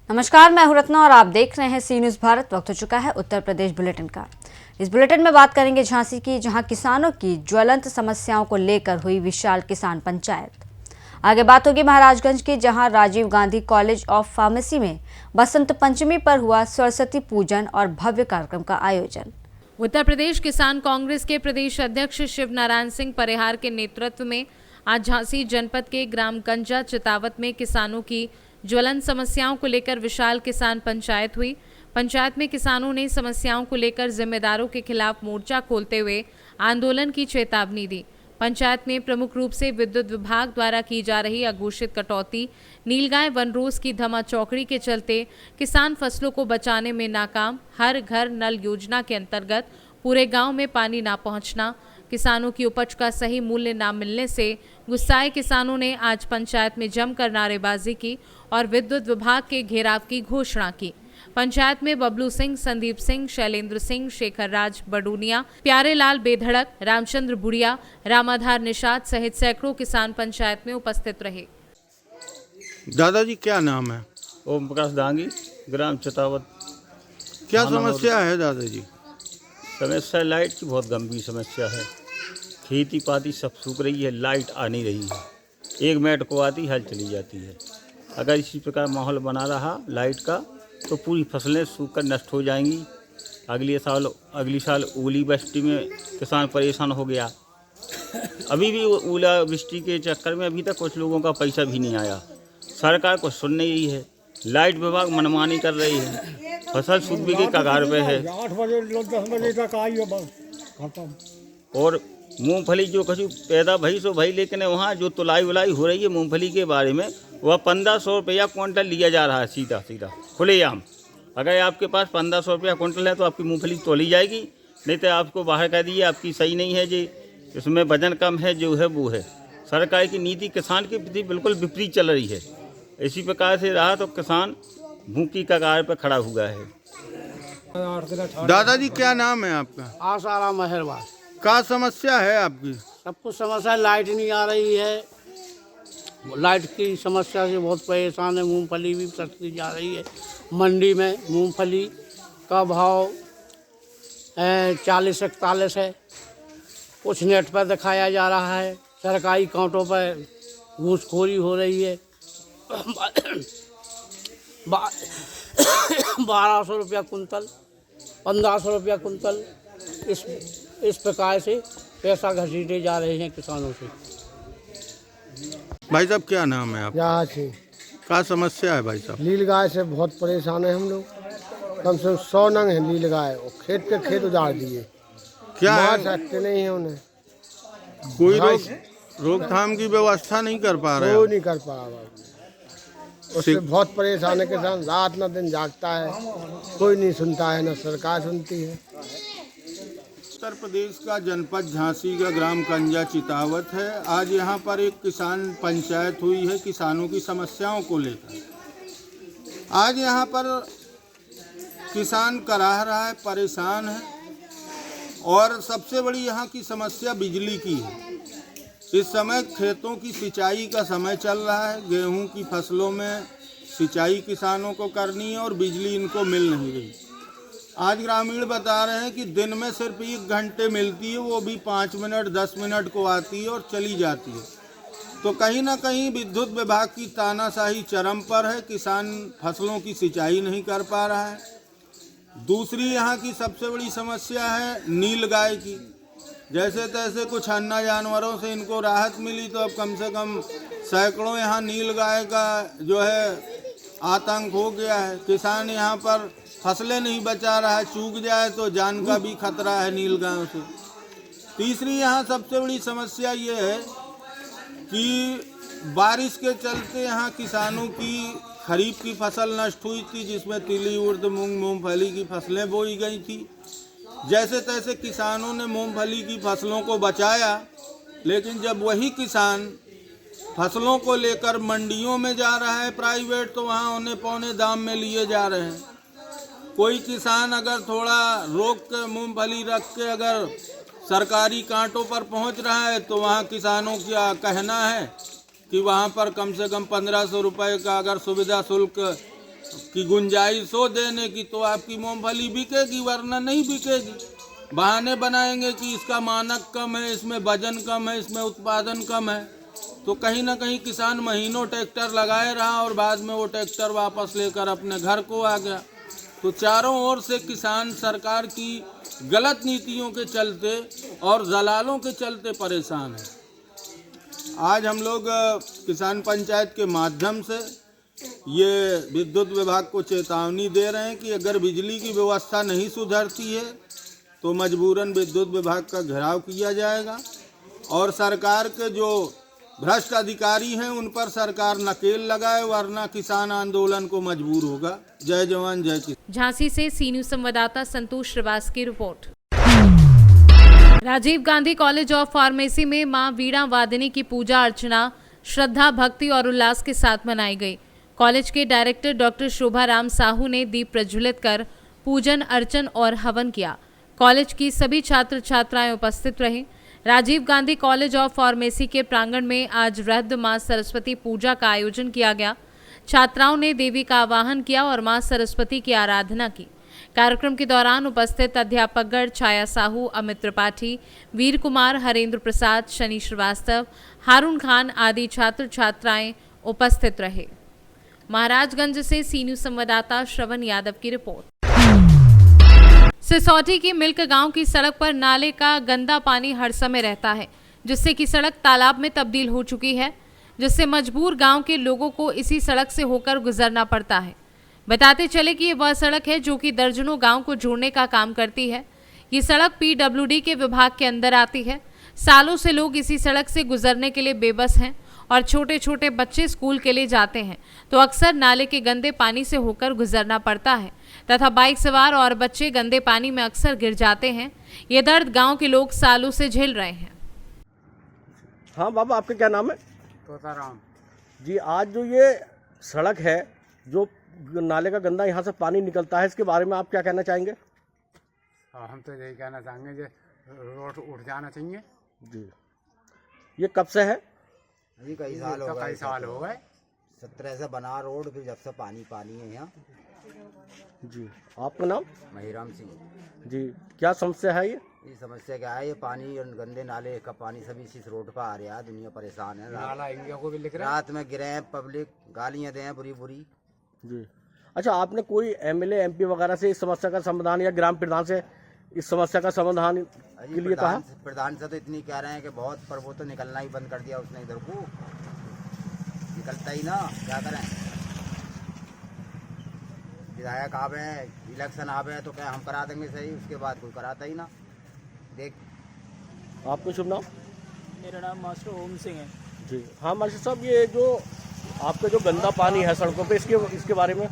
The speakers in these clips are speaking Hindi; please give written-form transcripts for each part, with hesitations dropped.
नमस्कार, मैं हूं रत्ना और आप देख रहे हैं सी न्यूज़ भारत। वक्त हो चुका है उत्तर प्रदेश बुलेटिन का। इस बुलेटिन में बात करेंगे झांसी की, जहां किसानों की ज्वलंत समस्याओं को लेकर हुई विशाल किसान पंचायत। आगे बात होगी महाराजगंज की, जहां Rajiv Gandhi college of pharmacy में बसंत पंचमी पर हुआ सरस्वती पूजन और भव्य कार्यक्रम का आयोजन। उत्तर प्रदेश किसान कांग्रेस के प्रदेश अध्यक्ष शिव नारायण सिंह परिहार के नेतृत्व में आज झांसी जनपद के ग्राम गंजा चितावत में किसानों की ज्वलंत समस्याओं को लेकर विशाल किसान पंचायत हुई। पंचायत में किसानों ने समस्याओं को लेकर जिम्मेदारों के खिलाफ मोर्चा खोलते हुए आंदोलन की चेतावनी दी। पंचायत में प्रमुख रूप से विद्युत विभाग द्वारा की जा रही अघोषित कटौती, नीलगाय वनरोज की धमा चौकड़ी के चलते किसान फसलों को बचाने में नाकाम, हर घर नल योजना के अंतर्गत पूरे गांव में पानी ना पहुंचना, किसानों की उपज का सही मूल्य ना मिलने से गुस्साए किसानों ने आज पंचायत में जमकर नारेबाजी की और विद्युत विभाग के घेराव की घोषणा की। पंचायत में बबलू सिंह, संदीप सिंह, शैलेंद्र सिंह, शेखर राज बडूनिया, प्यारेलाल बेधड़क, रामचंद्र बुढ़िया, रामाधार निषाद सहित सैकड़ों किसान पंचायत में उपस्थित रहे। दादाजी क्या नाम है? ओम प्रकाश दांगी, ग्राम चितावत। क्या समस्या है दादाजी? समस्या लाइट की बहुत गंभीर समस्या है। खेती पाती सब सूख रही है, लाइट आ नहीं रही है। एक मिनट को आती, हल चली जाती है। अगर इसी प्रकार माहौल बना रहा लाइट का तो पूरी फसलें सूख कर नष्ट हो जाएंगी। अगली साल ओलावृष्टि में किसान परेशान हो गया। अभी भी ओलावृष्टि के चक्कर में अभी तक कुछ लोगों का पैसा भी नहीं आया। सरकार कुछ सुन नहीं रही है। लाइट विभाग मनमानी कर रही है। फसल सूखने के कगार पे है। 8 बजे 10 बजे तक आई है बस खत्म। और मूंगफली जो कछु पैदा भई सो भई, लेकिन वहाँ जो तुलाई उलाई हो रही है मूंगफली के बारे में, वह 1500 रुपया क्विंटल लिया जा रहा है सीधा सीधा खुलेआम। अगर आपके पास 1500 रुपया क्विंटल है तो आपकी मूंगफली तोली जाएगी, नहीं तो आपको बाहर कह दिए आपकी सही नहीं है जी, इसमें वजन कम है, जो है वो है। सरकार की नीति किसान के प्रति बिल्कुल विपरीत चल रही है। इसी प्रकार से रहा तो किसान भूख की कगार पर खड़ा हुआ है। दादाजी क्या नाम है आपका? आसाराम मेहरबान। क्या समस्या है आपकी? सब कुछ समस्या, लाइट नहीं आ रही है। लाइट की समस्या से बहुत परेशान है। मूंगफली भी सस्ती जा रही है। मंडी में मूंगफली का भाव 40-41 है। कुछ नेट पर दिखाया जा रहा है। सरकारी काउंटों पर घूसखोरी हो रही है। 1200 रुपया कुंतल, 1500 रुपया कुंतल, इस प्रकार से पैसा घसीटे जा रहे हैं किसानों से। भाई साहब क्या नाम है आपका? यहाँ से क्या समस्या है भाई साहब? नीलगाय से बहुत परेशान है हम लोग। कम से कम 100 नंग है नीलगाय, और खेत के खेत उजाड़ दिए। क्या मार है? सकते नहीं है उन्हें। कोई रोकथाम की व्यवस्था नहीं कर पा रहे? कोई नहीं कर पा रहा। उससे बहुत परेशान है किसान, रात न दिन जागता है, कोई नहीं सुनता है, न सरकार सुनती है। उत्तर प्रदेश का जनपद झांसी का ग्राम गंजा चितावत है। आज यहाँ पर एक किसान पंचायत हुई है किसानों की समस्याओं को लेकर। आज यहाँ पर किसान कराह रहा है, परेशान है, और सबसे बड़ी यहाँ की समस्या बिजली की है। इस समय खेतों की सिंचाई का समय चल रहा है। गेहूं की फसलों में सिंचाई किसानों को करनी है और बिजली इनको मिल नहीं रही। आज ग्रामीण बता रहे हैं कि दिन में सिर्फ 1 घंटे मिलती है, वो भी 5 मिनट 10 मिनट को आती है और चली जाती है। तो कहीं ना कहीं विद्युत विभाग की तानाशाही चरम पर है। किसान फसलों की सिंचाई नहीं कर पा रहा है। दूसरी यहाँ की सबसे बड़ी समस्या है नीलगाय की। जैसे तैसे कुछ अन्य जानवरों से इनको राहत मिली, तो अब कम से कम सैकड़ों यहाँ नीलगाय का जो है आतंक हो गया है। किसान यहाँ पर फसलें नहीं बचा रहा है, चूक जाए तो जान का भी खतरा है नीलगायों से। तीसरी यहाँ सबसे बड़ी समस्या ये है कि बारिश के चलते यहाँ किसानों की खरीफ की फसल नष्ट हुई थी, जिसमें तिली, उड़द, मूंग, मूंगफली की फसलें बोई गई थी। जैसे तैसे किसानों ने मूंगफली की फसलों को बचाया, लेकिन जब वही किसान फसलों को लेकर मंडियों में जा रहा है प्राइवेट, तो वहाँ उन्हें पौने दाम में लिए जा रहे हैं। कोई किसान अगर थोड़ा रोक के मूंगफली रख के अगर सरकारी कांटों पर पहुंच रहा है तो वहाँ किसानों का कहना है कि वहाँ पर कम से कम 1500 रुपये का अगर सुविधा शुल्क की गुंजाइश हो देने की तो आपकी मूंगफली बिकेगी, वरना नहीं बिकेगी। बहाने बनाएंगे कि इसका मानक कम है, इसमें वजन कम है, इसमें उत्पादन कम है, तो कहीं ना कहीं किसान महीनों ट्रैक्टर लगाए रहा और बाद में वो ट्रैक्टर वापस लेकर अपने घर को आ गया। तो चारों ओर से किसान सरकार की गलत नीतियों के चलते और दलालों के चलते परेशान है। आज हम लोग किसान पंचायत के माध्यम से ये विद्युत विभाग को चेतावनी दे रहे हैं कि अगर बिजली की व्यवस्था नहीं सुधरती है तो मजबूरन विद्युत विभाग का घेराव किया जाएगा और सरकार के जो भ्रष्ट अधिकारी हैं उन पर सरकार नकेल लगाए, वरना किसान आंदोलन को मजबूर होगा। जय जवान जय किसान। झांसी से सी न्यूज संवाददाता संतोष श्रीवास्तव की report. Rajiv Gandhi college of pharmacy में मां वीणा वादिनी की पूजा अर्चना श्रद्धा, भक्ति और उल्लास के साथ मनाई गई। कॉलेज के डायरेक्टर डॉक्टर शोभा राम साहू ने दीप प्रज्वलित कर पूजन अर्चन और हवन किया। कॉलेज की सभी छात्र छात्राएं उपस्थित रहे। Rajiv Gandhi college of pharmacy के प्रांगण में आज वृद्ध मां सरस्वती पूजा का आयोजन किया गया। छात्राओं ने देवी का आवाहन किया और मां सरस्वती की आराधना की। कार्यक्रम के दौरान उपस्थित अध्यापकगण छाया साहू, अमित त्रिपाठी, वीर कुमार, हरेंद्र प्रसाद, शनि श्रीवास्तव, हारून खान आदि छात्र छात्राएं उपस्थित रहे। महाराजगंज से सी न्यूज संवाददाता श्रवण यादव की रिपोर्ट। सिसौटी की मिल्क गांव की सड़क पर नाले का गंदा पानी हर समय रहता है, जिससे कि सड़क तालाब में तब्दील हो चुकी है, जिससे मजबूर गांव के लोगों को इसी सड़क से होकर गुजरना पड़ता है। बताते चले कि ये वह सड़क है जो कि दर्जनों गांव को जोड़ने का काम करती है। ये सड़क पीडब्ल्यूडी के विभाग के अंदर आती है। सालों से लोग इसी सड़क से गुजरने के लिए बेबस हैं और छोटे छोटे बच्चे स्कूल के लिए जाते हैं तो अक्सर नाले के गंदे पानी से होकर गुजरना पड़ता है तथा बाइक सवार और बच्चे गंदे पानी में अक्सर गिर जाते हैं। ये दर्द गांव के लोग सालों से झेल रहे हैं। हाँ बाबा, आपका क्या नाम है? तोताराम जी, आज जो ये सड़क है, जो नाले का गंदा यहाँ से पानी निकलता है, इसके बारे में आप क्या कहना चाहेंगे? हम तो यही कहना चाहेंगे जो रोड उठ जाना चाहिए जी। ये कब से है? जी कई साल हो गए। 17 से बना रोड, फिर जब से पानी है यहाँ। जी, आपका नाम? महिराम सिंह जी। क्या समस्या है ये? ये समस्या क्या है? ये पानी और गंदे नाले का पानी सभी इस रोड पर आ रहा है। दुनिया परेशान है। नाला इंडिया को भी लिख रहा है। रात में गिरे हैं, पब्लिक गालियाँ दे बुरी बुरी। जी। अच्छा, आपने कोई एमएलए एमपी वगैरह से इस समस्या का समाधान या ग्राम प्रधान से इस समस्या का समाधान के लिए कहा? प्रधान से तो इतनी कह रहे हैं कि बहुत, पर वो तो निकलना ही बंद कर दिया उसने। इधर को निकलता ही ना, क्या करें? विधायक आवे, इलेक्शन आवे तो क्या हम करा देंगे सही, उसके बाद कोई कराता ही ना। देख, आपका शुभ नाम? मेरा नाम मास्टर ओम सिंह है। जी हाँ मास्टर साहब, ये जो आपका जो गंदा पानी है सड़कों पे, इसके बारे में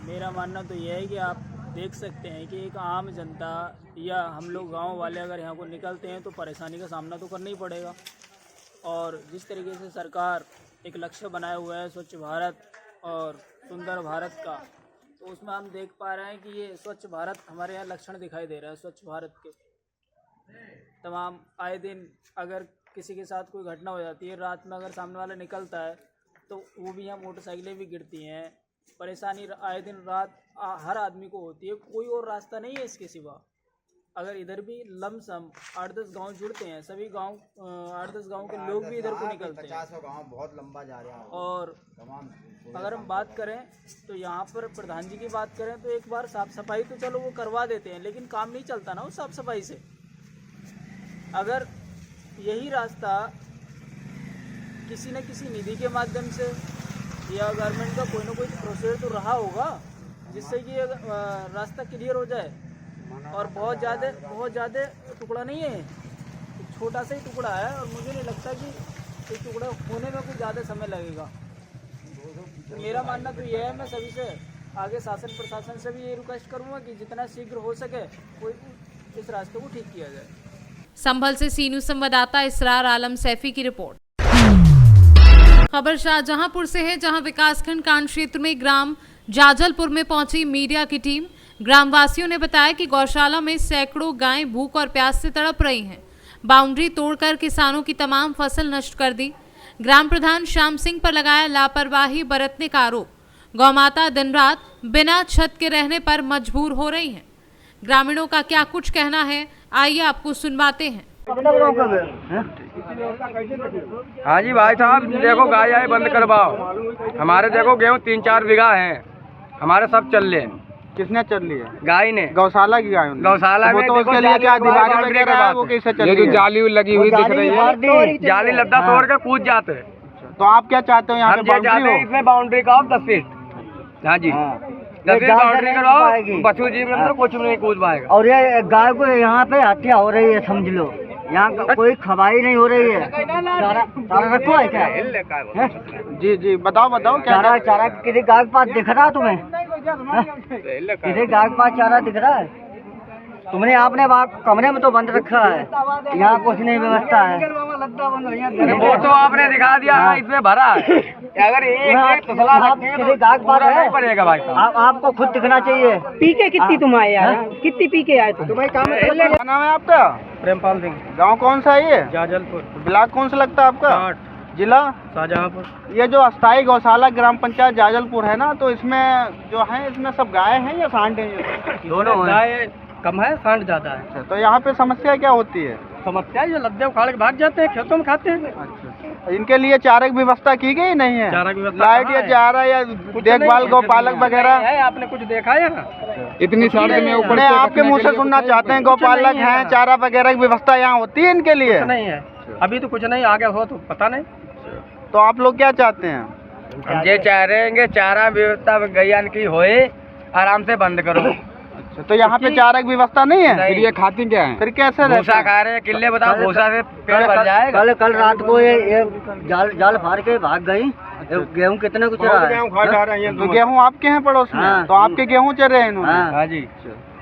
मेरा मानना तो यह है कि आप देख सकते हैं कि एक आम जनता या हम लोग गांव वाले अगर यहाँ को निकलते हैं तो परेशानी का सामना तो करना ही पड़ेगा। और जिस तरीके से सरकार एक लक्ष्य बनाया हुआ है स्वच्छ भारत और सुंदर भारत का, तो उसमें हम देख पा रहे हैं कि ये स्वच्छ भारत हमारे यहाँ लक्षण दिखाई दे रहा है। स्वच्छ भारत के तमाम आए दिन अगर किसी के साथ कोई घटना हो जाती है, रात में अगर सामने वाला निकलता है तो वो भी यहाँ मोटरसाइकिलें भी गिरती हैं। परेशानी आए दिन रात हर आदमी को होती है। कोई और रास्ता नहीं है इसके सिवा। अगर इधर भी लमसम 8-10 गांव जुड़ते हैं, सभी गांव 8-10 गांव के लोग भी इधर को निकलते हैं। 50 गांव बहुत लंबा जा रहा है। और अगर हम बात करें तो यहाँ पर प्रधान जी की बात करें तो एक बार साफ सफाई तो चलो वो करवा देते हैं, लेकिन काम नहीं चलता ना उस साफ सफाई से। अगर यही रास्ता किसी न किसी निधि के माध्यम से या गवर्नमेंट का कोई ना कोई प्रोसेस तो रहा होगा जिससे कि रास्ता क्लियर हो जाए। और बहुत ज़्यादा टुकड़ा नहीं है, एक छोटा सा ही टुकड़ा है और मुझे नहीं लगता कि इस टुकड़ा होने में कुछ ज़्यादा समय लगेगा। तो मेरा मानना तो यह है, मैं सभी से आगे शासन प्रशासन से भी ये रिक्वेस्ट करूँगा कि जितना शीघ्र हो सके कोई इस रास्ते को ठीक किया जाए। संभल से सी न्यूज संवाददाता इसरार आलम सैफी की रिपोर्ट। खबर शाहजहांपुर से है, जहां विकासखंड कांड क्षेत्र में ग्राम जाजलपुर में पहुंची मीडिया की टीम। ग्रामवासियों ने बताया कि गौशाला में सैकड़ों गायें भूख और प्यास से तड़प रही हैं। बाउंड्री तोड़कर किसानों की तमाम फसल नष्ट कर दी। ग्राम प्रधान श्याम सिंह पर लगाया लापरवाही बरतने का आरोप। गौमाता दिन रात बिना छत के रहने पर मजबूर हो रही हैं। ग्रामीणों का क्या कुछ कहना है, आइए आपको सुनवाते हैं। हाँ जी भाई साहब, देखो गाय आए बंद करवाओ। हमारे देखो गेहूँ 3-4 बीघा है, हमारे सब चल रहे हैं। किसने चल ली है? गाय ने। गौशाला की गाय? गौशाला में। तो उसके लिए क्या दीवारें वगैरह है, वो कैसे चल रही है? जाली लगी हुई दिख रही है, जाली लद्दा तोड़ के कूद जाते हैं। तो आप क्या चाहते हो? यहाँ पे चाहते हैं इसमें बाउंड्री का 10 फीट। हाँ जी, 10 फीट बाउंड्री करवाओ, पशु जीव में कुछ नहीं कूद पाएगा। और ये गाय को यहाँ पे हत्या हो रही है, समझ लो। यहाँ कोई खवाई नहीं हो रही है। चारा रखो है क्या? जी जी, बताओ क्या चारा किसी गाय के पास दिख रहा है तुम्हें? किसी गाय के पास चारा दिख रहा है? तुमने आपने कमरे में तो बंद रखा है, यहाँ कुछ नहीं व्यवस्था है। वो तो आपने दिखा दिया, इसमें भरा है। अगर एक पड़ेगा भाई, आपको खुद दिखना चाहिए। पी के कितनी तुम आए यार? कितनी पी के आए तुम? क्या नाम है आपका? प्रेमपाल सिंह। गाँव कौन सा है ये? जाजलपुर। ब्लॉक कौन सा लगता है आपका? जिला शाहजहांपुर। ये जो अस्थाई गौशाला ग्राम पंचायत जाजलपुर है ना, तो इसमें जो है, इसमें सब गाय हैं या सांड हैं? दोनों गाय कम है, सांड ज्यादा है। तो यहाँ पे समस्या क्या होती है? समस्या ये लद्दे उखाड़ के भाग जाते हैं, खेतों में खाते हैं। अच्छा, इनके लिए चारे की व्यवस्था की गई नहीं है? चारा की व्यवस्था, लाइट या चारा या देखभाल गौपालक वगैरह है? आपने कुछ देखा है? इतनी सड़क में ऊपर से आपके मुँह से सुनना चाहते हैं, गौपालक हैं, चारा वगैरह की व्यवस्था यहाँ होती है इनके लिए? नहीं है, अभी तो कुछ नहीं, आगे हो तो पता नहीं। तो आप लोग क्या चाहते हैं? हम ये चाह रहे हैं चारा व्यवस्था गैया की होए, आराम से बंद करो। अच्छा, तो यहाँ पे चारा की व्यवस्था नहीं है? फिर ये खाती क्या है? फिर कैसे भूसा खा रहे हैं? किले बताओ, भूसा से पेट भर जाएगा। कल रात को ये जाल फाड़ के भाग गई। गेहूँ कितने कुछ रहा है? तो गेहूँ आपके हैं पड़ोस में? तो आपके गेहूँ चल रहे हैं? हाँ जी।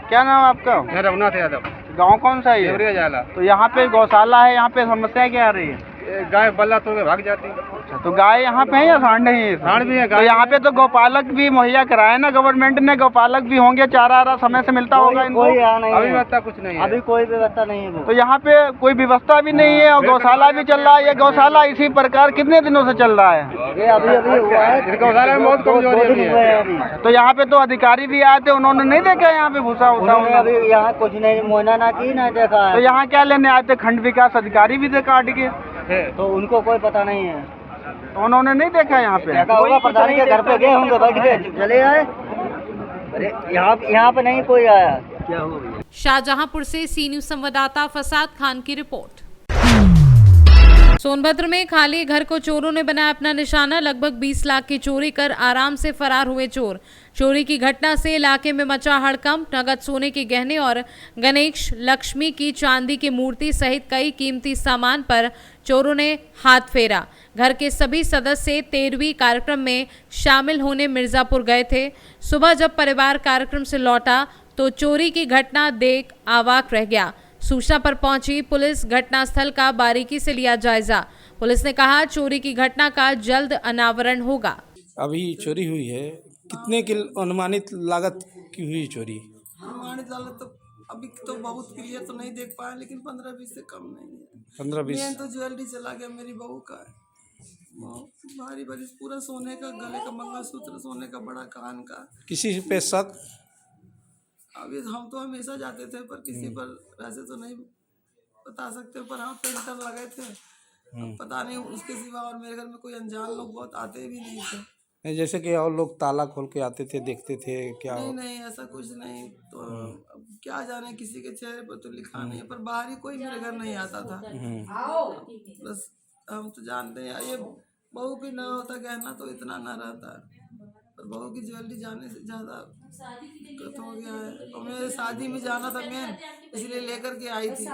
क्या नाम है आपका? रघुनाथ यादव। गाँव कौन सा है? जाला। तो यहाँ पे गौशाला है, यहाँ पे समस्या क्या आ रही है? गाय बल्ला तोड़ के भाग जाती है। अच्छा, तो गाय यहाँ पे है या सांड नहीं है? सांड भी है। तो यहाँ पे तो गौपालक भी मुहैया कराए ना गवर्नमेंट ने, गौपालक भी होंगे, चारा समय से मिलता होगा इनको? अभी व्यवस्था कुछ नहीं है, अभी कोई व्यवस्था नहीं है। तो यहाँ पे कोई व्यवस्था भी नहीं है, और गौशाला भी चल रहा है। ये गौशाला इसी प्रकार कितने दिनों से चल रहा है? ये अभी हुआ है। गौशाला में बहुत कमजोरी है। तो यहाँ पे तो अधिकारी भी आए थे, उन्होंने नहीं देखा यहाँ पे भूसा वूसा? अभी यहाँ कुछ नहीं, मुआयना ना की ना देखा। तो यहाँ क्या लेने आए थे? खंड विकास अधिकारी भी थे काट के, तो उनको कोई पता नहीं है, तो उन्होंने नहीं देखा यहाँ पे? देखा होगा, प्रधान के घर पे गए होंगे, बैठ के चले आए। अरे यहाँ पे नहीं कोई आया। क्या हो गया? शाहजहांपुर से सी न्यूज संवाददाता फसाद खान की रिपोर्ट। सोनभद्र में खाली घर को चोरों ने बनाया अपना निशाना। लगभग 20 लाख की चोरी कर आराम से फरार हुए चोर। चोरी की घटना से इलाके में मचा हड़कंप। नगद सोने के गहने और गणेश लक्ष्मी की चांदी की मूर्ति सहित कई कीमती सामान पर चोरों ने हाथ फेरा। घर के सभी सदस्य 13वीं कार्यक्रम में शामिल होने मिर्जापुर गए थे। सुबह जब परिवार कार्यक्रम से लौटा तो चोरी की घटना देख अवाक रह गया। सूचना पर पहुंची पुलिस घटनास्थल का बारीकी से लिया जायजा। पुलिस ने कहा चोरी की घटना का जल्द अनावरण होगा। अभी चोरी हुई है, कितने की अनुमानित लागत की हुई चोरी? अनुमानित लागत तो अभी तो बहुत क्लियर तो नहीं देख पाया, लेकिन 15-20 से कम नहीं है। 15-20 तो ज्वेलरी चला गया, मेरी बहू का है, भारी भारी पूरा सोने का, गले का मंगलसूत्र सोने का, बड़ा कान का। किसी पे शक? अभी हम तो हमेशा जाते थे, पर किसी पर वैसे तो नहीं बता सकते, पर हाँ पेंटर लगे थे। पता नहीं उसके सिवा और मेरे घर में कोई अनजान लोग बहुत आते भी नहीं थे। जैसे कि और लोग ताला खोल के आते थे, देखते थे क्या? नहीं ऐसा कुछ नहीं। तो अब क्या जाने, किसी के चेहरे पर तो लिखा नहीं है, पर बाहरी कोई मेरे घर नहीं आता था। बस हम तो जानते हैं ये बहू की ना होता गहना तो इतना ना रहता, पर बहू की ज्वेलरी जाने से ज़्यादा दिक्कत हो गया है। और मेरे शादी में जाना था मेन, इसलिए लेकर के आई थी,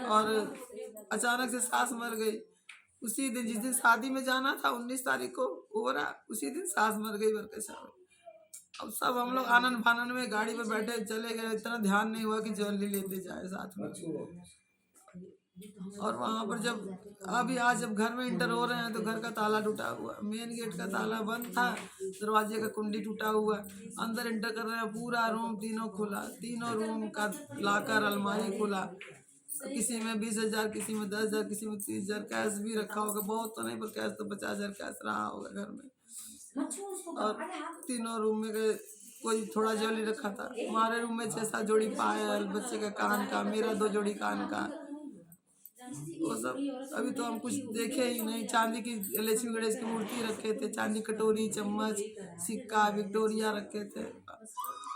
और अचानक से सास मर गई। उसी दिन जिस दिन शादी में जाना था 19 तारीख को हो रहा, उसी दिन सास मर गई बरकशा। अब सब हम लोग आनंद फानन में गाड़ी पे बैठे चले गए, इतना ध्यान नहीं हुआ कि ज्वेलरी लेते जाए साथ में। और वहाँ पर जब अभी आज जब घर में इंटर हो रहे हैं तो घर का ताला टूटा हुआ, मेन गेट का ताला बंद था, दरवाजे का कुंडी टूटा हुआ, अंदर इंटर कर रहे हैं, पूरा रूम तीनों खुला, तीनों रूम का लाकर अलमारी खुला, किसी में 20,000, किसी में 10,000, किसी में 30,000 कैश भी रखा होगा, बहुत तो नहीं पर कैश तो 50,000 कैश रहा होगा घर में। और तीनों रूम में कोई थोड़ा ज्वेलरी रखा था, हमारे रूम में 6-7 जोड़ी पायल, बच्चे का कान का, मेरा 2 जोड़ी कान का, वो सब अभी तो हम कुछ देखे ही नहीं। चांदी की लक्ष्मी गणेश की मूर्ति रखे थे, चांदी कटोरी, चम्मच, सिक्का, विक्टोरिया रखे थे,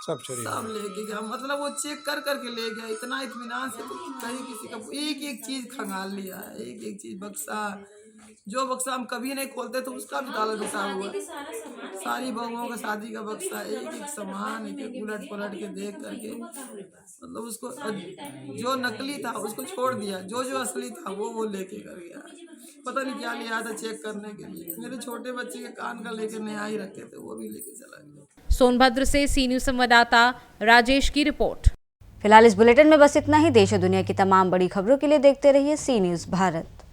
सब चोरी सब लेके गया। मतलब वो चेक कर करके ले गया, इतना इत्मीनान से तो कहीं किसी का एक चीज खंगाल लिया है, एक चीज। बक्सा, जो बक्सा हम कभी नहीं खोलते तो उसका भी ताला टूटा हुआ, सारी बहुओं का शादी का बक्सा, एक सामान एक उलट पलट के देख करके, मतलब उसको जो नकली था उसको छोड़ दिया, जो असली था वो लेके कर गया। पता नहीं क्या लिया था चेक करने के लिए। मेरे छोटे बच्चे के कान का लेके नया ही रखे थे, वो भी लेके चला गया। सोनभद्र से सी न्यूज संवाददाता राजेश की रिपोर्ट। फिलहाल इस बुलेटिन में बस इतना ही। देश और दुनिया की तमाम बड़ी खबरों के लिए देखते रहिए सी न्यूज भारत।